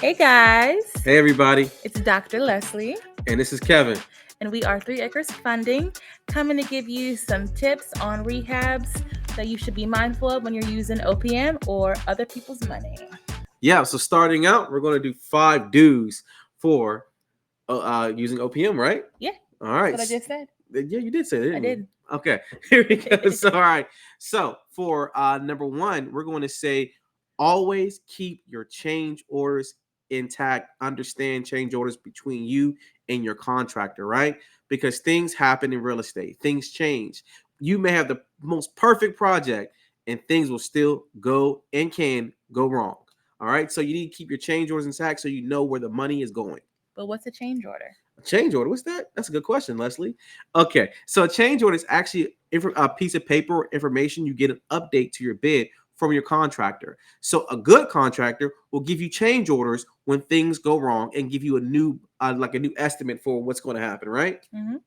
Hey guys, Hey everybody, it's Dr. Lesli, and this is Kevin. and we are 3 Acres Funding, coming to give you some tips on rehabs that you should be mindful of when you're using OPM or other people's money. Yeah, so starting out, we're going to do 5 do's for using OPM, right? Yeah, All that's right. what I just said. Yeah, you did say that, didn't I you? did. Okay, here we go. So, all right. So, for number 1, we're going to say always keep your change orders intact. Understand change orders between you and your contractor, right? Because things happen in real estate, things change. You may have the most perfect project, and things will still go and can go wrong. All right. So, you need to keep your change orders intact so you know where the money is going. But what's a change order? A change order? What's that? That's a good question, Leslie. Okay, so a change order is actually a piece of paper or information you get an update to your bid from your contractor. So a good contractor will give you change orders when things go wrong and give you a new estimate for what's going to happen, right? Mm-hmm.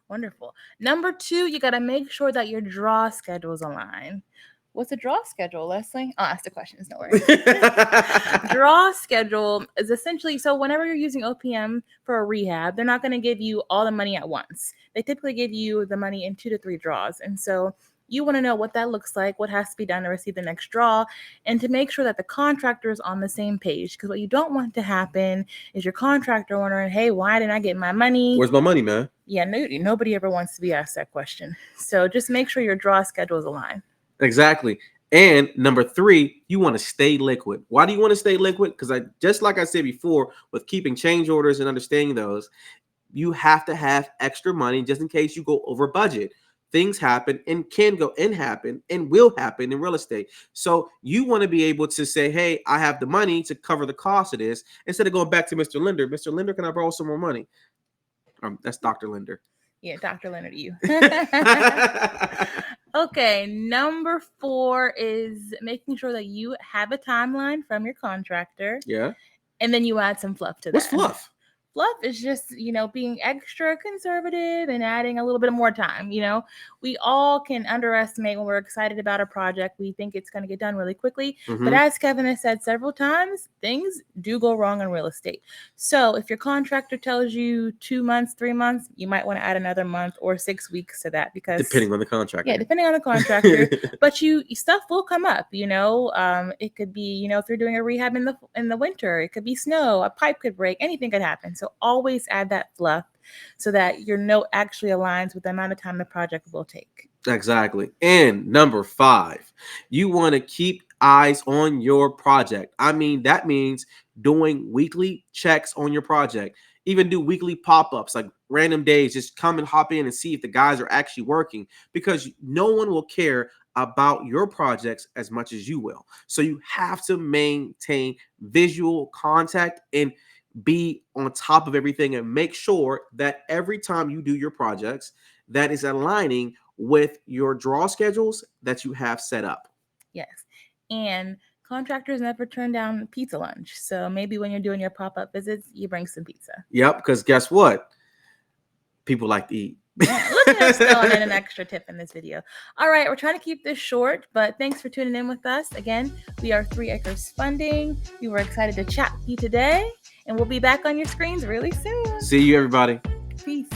Wonderful. Number 2, you got to make sure that your draw schedules align. What's a draw schedule, Leslie? I'll ask the questions, don't worry. Draw schedule is essentially, so whenever you're using OPM for a rehab, they're not going to give you all the money at once. They typically give you the money in 2 to 3 draws. And so you want to know what that looks like, what has to be done to receive the next draw, and to make sure that the contractor is on the same page. Because what you don't want to happen is your contractor wondering, hey, why didn't I get my money? Where's my money, man? Yeah, nobody ever wants to be asked that question. So just make sure your draw schedules align. Exactly. And number 3, you want to stay liquid. Why do you want to stay liquid? Because just like I said before, with keeping change orders and understanding those, you have to have extra money just in case you go over budget. Things happen and can go and happen and will happen in real estate. So you want to be able to say, hey, I have the money to cover the cost of this, instead of going back to Mr. Lender. Mr. Lender, can I borrow some more money? That's Dr. Lender. Yeah, Dr. Leonard, you. Okay, number 4 is making sure that you have a timeline from your contractor. Yeah. And then you add some fluff to that. What's fluff? Fluff is just, being extra conservative and adding a little bit more time. We all can underestimate when we're excited about a project. We think it's going to get done really quickly. Mm-hmm. But as Kevin has said several times, things do go wrong in real estate. So if your contractor tells you 2 months, 3 months, you might want to add another month or 6 weeks to that, because depending on the contractor. Yeah, depending on the contractor. But stuff will come up. It could be, if you're doing a rehab in the winter, it could be snow, a pipe could break, anything could happen. So always add that fluff so that your note actually aligns with the amount of time the project will take. Exactly. And number 5, you want to keep eyes on your project. I mean, that means doing weekly checks on your project. Even do weekly pop-ups, like random days. Just come and hop in and see if the guys are actually working, because no one will care about your projects as much as you will. So you have to maintain visual contact and be on top of everything, and make sure that every time you do your projects, that is aligning with your draw schedules that you have set up. Yes. And contractors never turn down pizza lunch. So maybe when you're doing your pop-up visits, you bring some pizza. Yep, because guess what? People like to eat. Yeah, look at us throwing in an extra tip in this video. All right, we're trying to keep this short, but thanks for tuning in with us. Again, we are 3 Acres Funding. We were excited to chat with you today, and we'll be back on your screens really soon. See you, everybody. Peace.